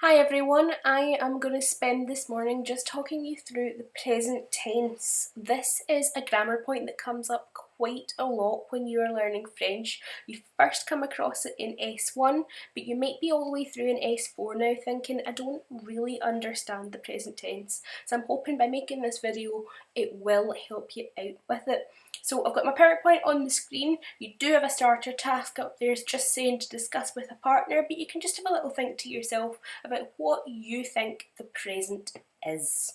Hi everyone, I am going to spend this morning just talking you through the present tense. This is a grammar point that comes up quite a lot when you are learning French. You first come across it in S1, but you might be all the way through in S4 now thinking, I don't really understand the present tense. So I'm hoping by making this video it will help you out with it. So I've got my PowerPoint on the screen. You do have a starter task up there, it's just saying to discuss with a partner, but you can just have a little think to yourself about what you think the present is.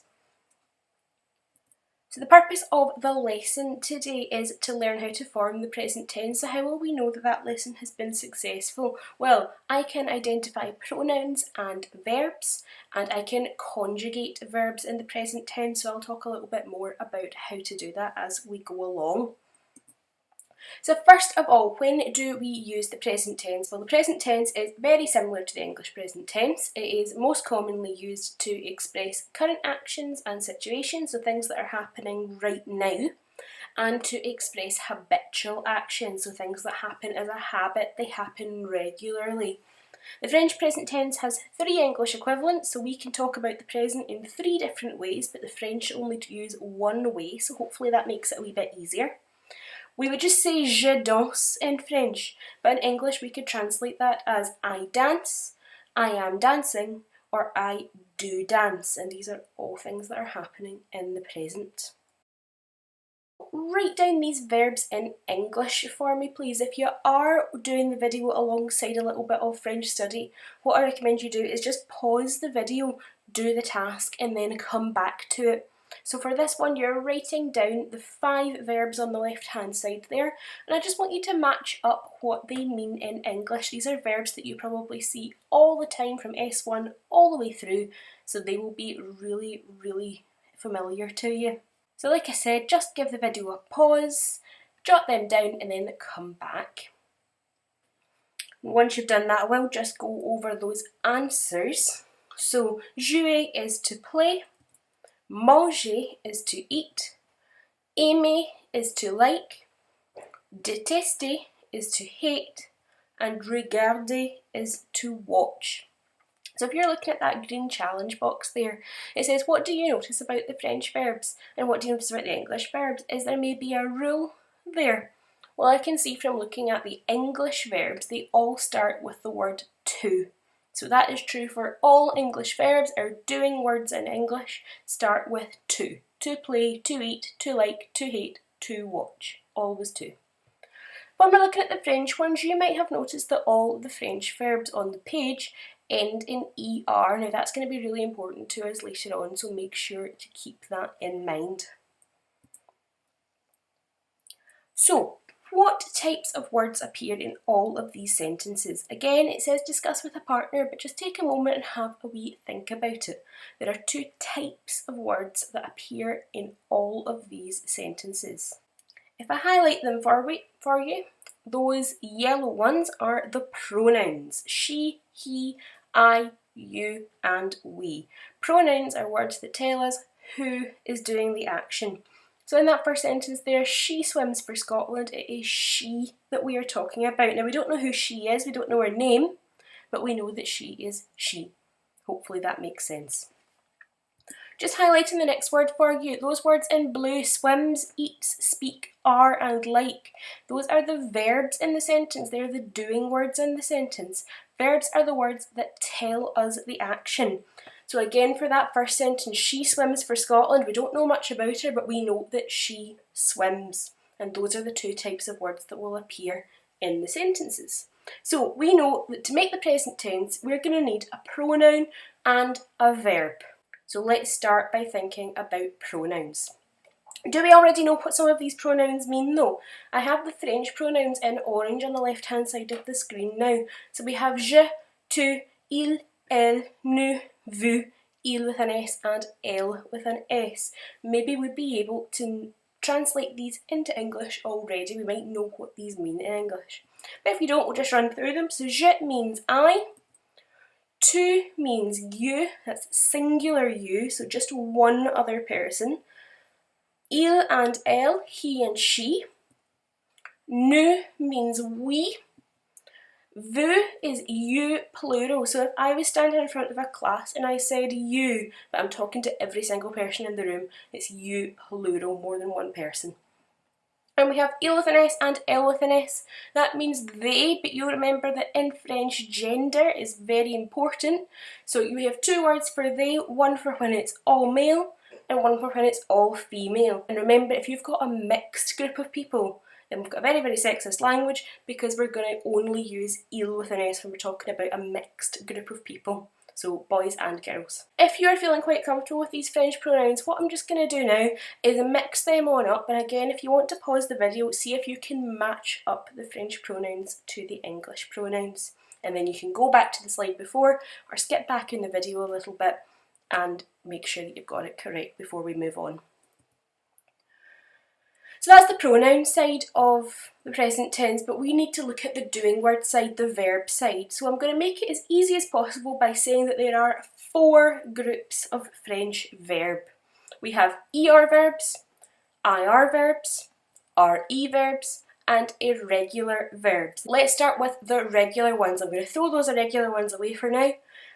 So the purpose of the lesson today is to learn how to form the present tense. So how will we know that that lesson has been successful? Well, I can identify pronouns and verbs, and I can conjugate verbs in the present tense, so I'll talk a little bit more about how to do that as we go along. So first of all, when do we use the present tense? Well, the present tense is very similar to the English present tense. It is most commonly used to express current actions and situations, so things that are happening right now, and to express habitual actions, so things that happen as a habit, they happen regularly. The French present tense has 3 English equivalents, so we can talk about the present in 3 different ways, but the French only use one way, so hopefully that makes it a wee bit easier. We would just say je danse in French, but in English we could translate that as I dance, I am dancing, or I do dance, and these are all things that are happening in the present. Write down these verbs in English for me please. If you are doing the video alongside a little bit of French study, what I recommend you do is just pause the video, do the task, and then come back to it. So for this one, you're writing down the 5 verbs on the left hand side there, and I just want you to match up what they mean in English. These are verbs that you probably see all the time from S1 all the way through, so they will be really familiar to you. So like I said, just give the video a pause, jot them down, and then come back. Once you've done that, I will just go over those answers. So jouer is to play, manger is to eat, aimer is to like, détester is to hate, and regarder is to watch. So if you're looking at that green challenge box there, it says, what do you notice about the French verbs and what do you notice about the English verbs? Is there maybe a rule there? Well, I can see from looking at the English verbs, they all start with the word to. So that is true for all English verbs. Our doing words in English start with to. To play, to eat, to like, to hate, to watch. Always to. When we're looking at the French ones, you might have noticed that all the French verbs on the page end in ER. Now that's going to be really important to us later on, so make sure to keep that in mind. So, what types of words appear in all of these sentences? Again, it says discuss with a partner, but just take a moment and have a wee think about it. There are 2 types of words that appear in all of these sentences. If I highlight them for you, those yellow ones are the pronouns. She, he, I, you, and we. Pronouns are words that tell us who is doing the action. So in that first sentence there, she swims for Scotland, it is she that we are talking about. Now we don't know who she is, we don't know her name, but we know that she is she. Hopefully that makes sense. Just highlighting the next word for you, those words in blue, swims, eats, speak, are and like. Those are the verbs in the sentence, they're the doing words in the sentence. Verbs are the words that tell us the action. So again, for that first sentence, she swims for Scotland, we don't know much about her, but we know that she swims. And those are the 2 types of words that will appear in the sentences. So we know that to make the present tense, we're going to need a pronoun and a verb. So let's start by thinking about pronouns. Do we already know what some of these pronouns mean though? I have the French pronouns in orange on the left hand side of the screen now. So we have je, tu, il, elle, nous, vous, il with an S and elle with an S. Maybe we'd be able to translate these into English already. We might know what these mean in English. But if you don't, we'll just run through them. So je means I. Tu means you, that's singular you, so just one other person. Il and elle, he and she. Nous means we. Vous is you plural, so if I was standing in front of a class and I said you, but I'm talking to every single person in the room, it's you plural, more than one person. And we have il with an S and elle with an S. That means they, but you'll remember that in French gender is very important. So you have two words for they, one for when it's all male and one for when it's all female. And remember, if you've got a mixed group of people, then we've got a very, very sexist language because we're going to only use il with an S when we're talking about a mixed group of people. So boys and girls. If you're feeling quite comfortable with these French pronouns, what I'm just going to do now is mix them on up, and again, if you want to pause the video, see if you can match up the French pronouns to the English pronouns. And then you can go back to the slide before or skip back in the video a little bit and make sure that you've got it correct before we move on. So that's the pronoun side of the present tense, but we need to look at the doing word side, the verb side. So I'm going to make it as easy as possible by saying that there are 4 groups of French verb. We have ER verbs, IR verbs, RE verbs, and irregular verbs. Let's start with the regular ones. I'm going to throw those irregular ones away for now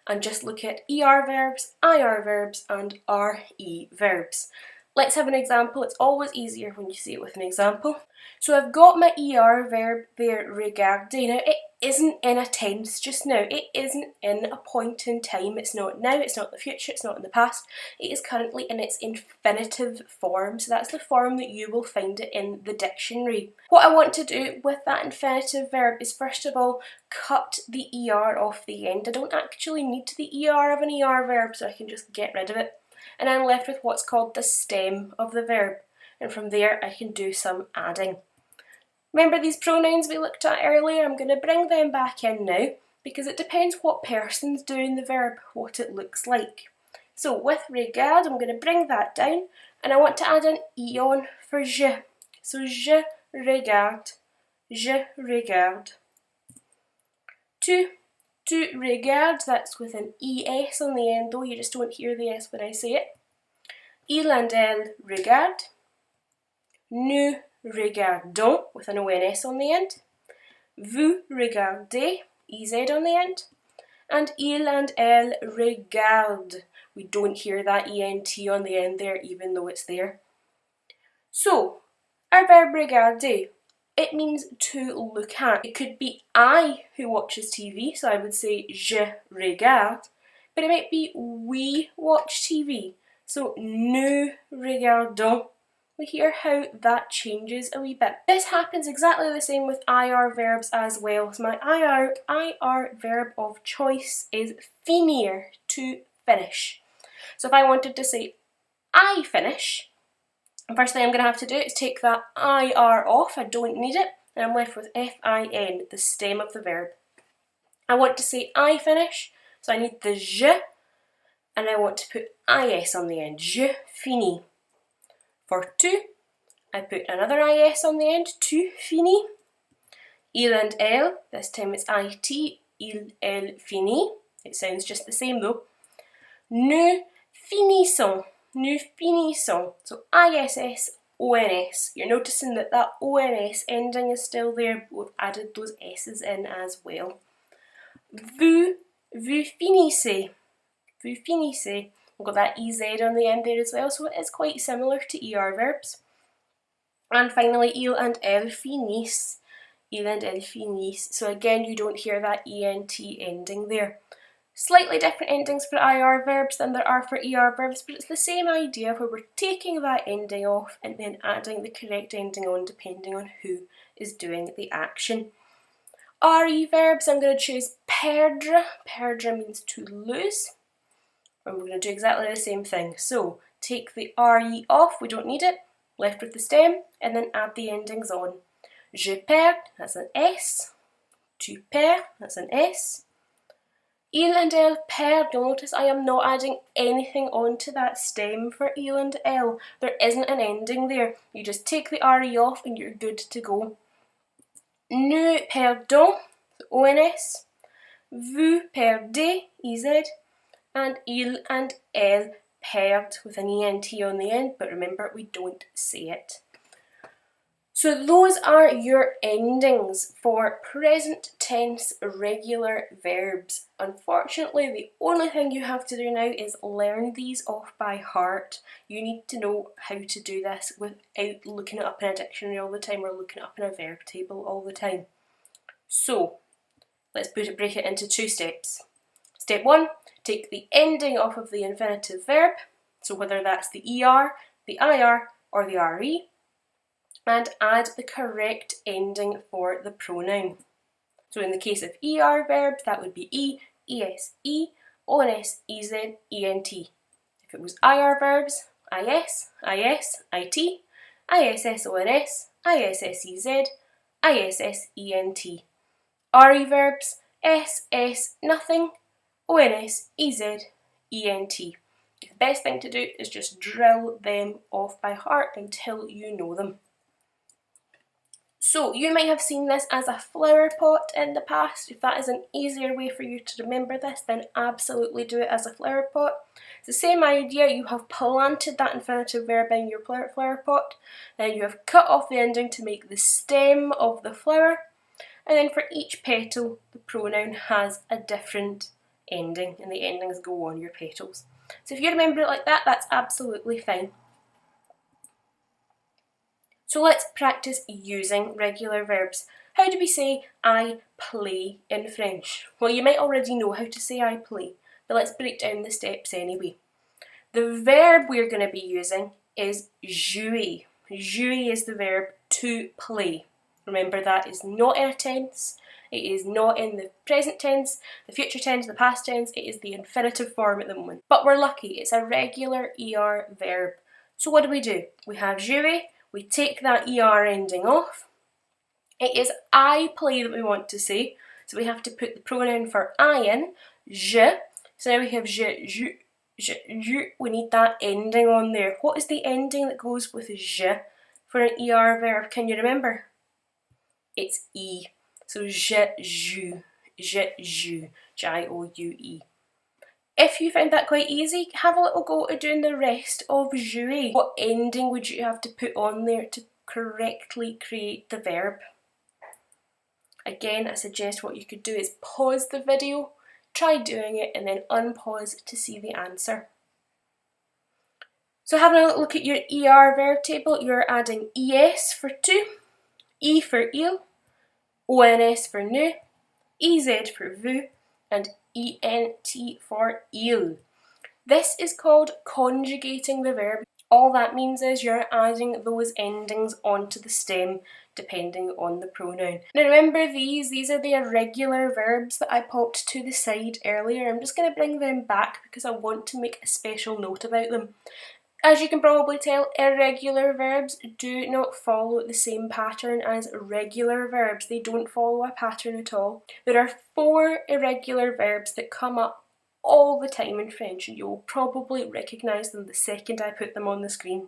and just look at ER verbs, IR verbs, and RE verbs. Let's have an example. It's always easier when you see it with an example. So I've got my ER verb there, regarder. Now, it isn't in a tense just now. It isn't in a point in time. It's not now, it's not the future, it's not in the past. It is currently in its infinitive form. So that's the form that you will find it in the dictionary. What I want to do with that infinitive verb is first of all cut the ER off the end. I don't actually need the ER of an ER verb, so I can just get rid of it. And I'm left with what's called the stem of the verb, and from there I can do some adding. Remember these pronouns we looked at earlier? I'm going to bring them back in now because it depends what person's doing the verb, what it looks like. So with regard, I'm going to bring that down and I want to add an ion for je. So je regarde, je regarde. To regard, that's with an ES on the end though, you just don't hear the S when I say it. Il and elle regarde. Nous regardons, with an ONS on the end. Vous regardez, EZ on the end. And il and elle regarde. We don't hear that ENT on the end there, even though it's there. So, our verb regarder, it means to look at. It could be I who watches TV, so I would say je regarde, but it might be we watch TV, so nous regardons. We hear how that changes a wee bit. This happens exactly the same with IR verbs as well. So my IR verb of choice is finir, to finish. So if I wanted to say I finish, the first thing I'm going to have to do is take that IR off, I don't need it, and I'm left with FIN, the stem of the verb. I want to say I finish, so I need the je, and I want to put IS on the end, je finis. For tu, I put another IS on the end, tu finis. Il and elle, this time it's IT, il, elle finit. It sounds just the same though. Nous finissons. Nous finissons. So ISS, ONS. You're noticing that that ONS ending is still there, but we've added those S's in as well. Vous finissez. Vous finissez. We've got that EZ on the end there as well, so it is quite similar to ER verbs. And finally, il and elle finissent. Il and elle finissent. So again, you don't hear that ENT ending there. Slightly different endings for IR verbs than there are for ER verbs, but it's the same idea where we're taking that ending off and then adding the correct ending on depending on who is doing the action. RE verbs, I'm going to choose perdre. Perdre means to lose. And we're going to do exactly the same thing. So take the RE off, we don't need it, left with the stem, and then add the endings on. Je perds, that's an S. Tu perds, that's an S. Il and elle perd, you'll notice I am not adding anything onto that stem for il and elle. There isn't an ending there. You just take the RE off and you're good to go. Nous perdons, ONS. Vous perdez, EZ. And il and elle perd with an ENT on the end, but remember we don't say it. So those are your endings for present tense irregular verbs. Unfortunately, the only thing you have to do now is learn these off by heart. You need to know how to do this without looking it up in a dictionary all the time or looking it up in a verb table all the time. So let's break it into 2 steps. Step 1, take the ending off of the infinitive verb, so whether that's the ER, the IR or the RE, and add the correct ending for the pronoun. So in the case of ER verbs, that would be E, ES, E, ONS, EZ, ENT. If it was IR verbs, IS, IS, IT, ISS, ONS, ISS, EZ, ISS, ENT. RE verbs, S, S, nothing, ONS, EZ, ENT. The best thing to do is just drill them off by heart until you know them. So you might have seen this as a flower pot in the past. If that is an easier way for you to remember this, then absolutely do it as a flower pot. It's the same idea. You have planted that infinitive verb in your flower pot, then you have cut off the ending to make the stem of the flower, and then for each petal the pronoun has a different ending and the endings go on your petals. So if you remember it like that, that's absolutely fine. So let's practice using regular verbs. How do we say I play in French? Well, you might already know how to say I play, but let's break down the steps anyway. The verb we're going to be using is jouer. Jouer is the verb to play. Remember, that is not in a tense, it is not in the present tense, the future tense, the past tense, it is the infinitive form at the moment. But we're lucky, it's a regular ER verb. So what do? We have jouer. We take that ER ending off. It is I play that we want to say, so we have to put the pronoun for I in, je. So now we have je, we need that ending on there. What is the ending that goes with je for an ER verb? Can you remember? It's E. So je joue, J-O-U-E. If you found that quite easy, have a little go at doing the rest of jouer. What ending would you have to put on there to correctly create the verb? Again, I suggest what you could do is pause the video, try doing it, and then unpause to see the answer. So having a look at your ER verb table, you're adding ES for to, E for il, ONS for ne, EZ for vous, and ENT for il. This is called conjugating the verb. All that means is you're adding those endings onto the stem depending on the pronoun. Now remember these are the irregular verbs that I popped to the side earlier. I'm just going to bring them back because I want to make a special note about them. As you can probably tell, irregular verbs do not follow the same pattern as regular verbs. They don't follow a pattern at all. There are 4 irregular verbs that come up all the time in French, and you'll probably recognise them the second I put them on the screen.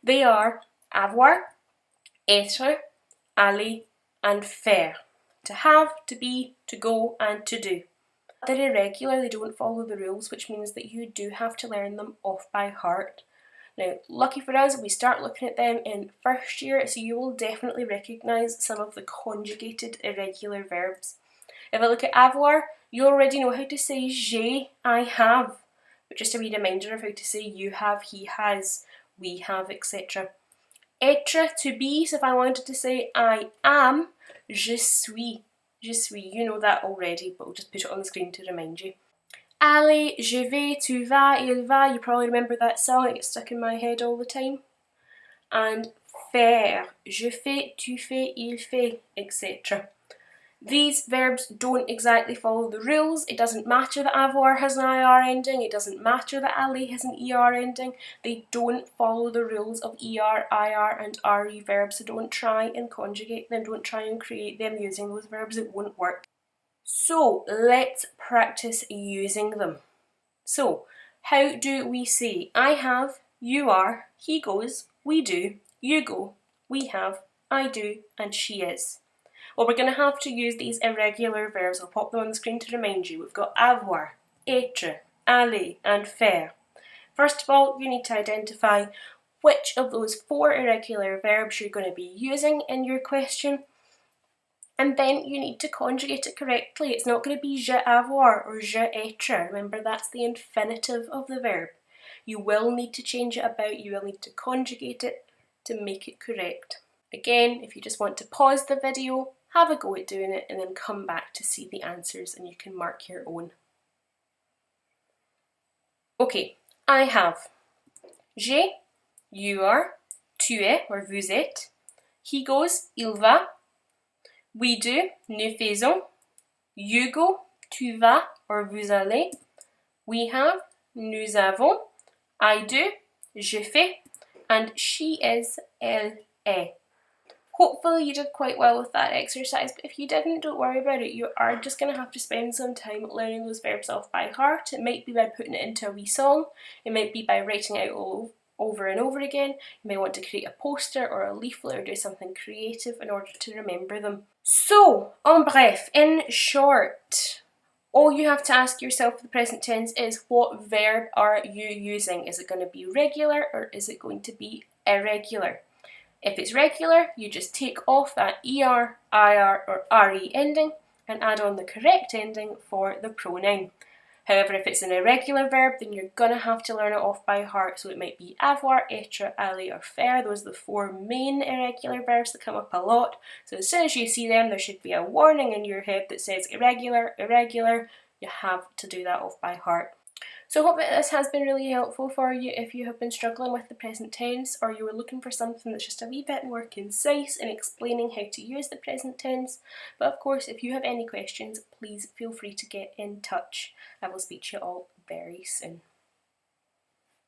They are avoir, être, aller and faire. To have, to be, to go and to do. They're irregular, they don't follow the rules, which means that you do have to learn them off by heart. Now, lucky for us, we start looking at them in first year, so you will definitely recognise some of the conjugated irregular verbs. If I look at avoir, you already know how to say j'ai, I have, but just a wee reminder of how to say you have, he has, we have, etc. Être, to be, so if I wanted to say I am, je suis, you know that already, but we'll just put it on the screen to remind you. Aller, je vais, tu vas, il va, you probably remember that song, it gets stuck in my head all the time. And faire, je fais, tu fais, il fait, etc. These verbs don't exactly follow the rules. It doesn't matter that avoir has an IR ending, it doesn't matter that aller has an ER ending. They don't follow the rules of ER, IR and RE verbs, so don't try and conjugate them, don't try and create them using those verbs, it won't work. So let's practice using them. So how do we say I have, you are, he goes, we do, you go, we have, I do and she is? Well, we're going to have to use these irregular verbs. I'll pop them on the screen to remind you. We've got avoir, être, aller and faire. First of all, you need to identify which of those 4 irregular verbs you're going to be using in your question, and then you need to conjugate it correctly. It's not going to be je avoir or je être. Remember, that's the infinitive of the verb. You will need to change it about, you will need to conjugate it to make it correct. Again, if you just want to pause the video, have a go at doing it, and then come back to see the answers and you can mark your own. Okay, I have j'ai, you are, tu es or vous êtes, he goes, il va, we do, nous faisons, you go, tu vas or vous allez, we have, nous avons, I do, je fais, and she is, elle est. Hopefully you did quite well with that exercise, but if you didn't, don't worry about it. You are just going to have to spend some time learning those verbs off by heart. It might be by putting it into a wee song, it might be by writing it out over and over again. You may want to create a poster or a leaflet or do something creative in order to remember them. So, en bref, in short, all you have to ask yourself for the present tense is, what verb are you using? Is it going to be regular or is it going to be irregular? If it's regular, you just take off that ER, IR or RE ending and add on the correct ending for the pronoun. However, if it's an irregular verb, then you're going to have to learn it off by heart. So it might be avoir, être, aller or faire. Those are the 4 main irregular verbs that come up a lot. So as soon as you see them, there should be a warning in your head that says irregular, irregular. You have to do that off by heart. So I hope that this has been really helpful for you if you have been struggling with the present tense, or you were looking for something that's just a wee bit more concise in explaining how to use the present tense. But of course, if you have any questions, please feel free to get in touch. I will speak to you all very soon.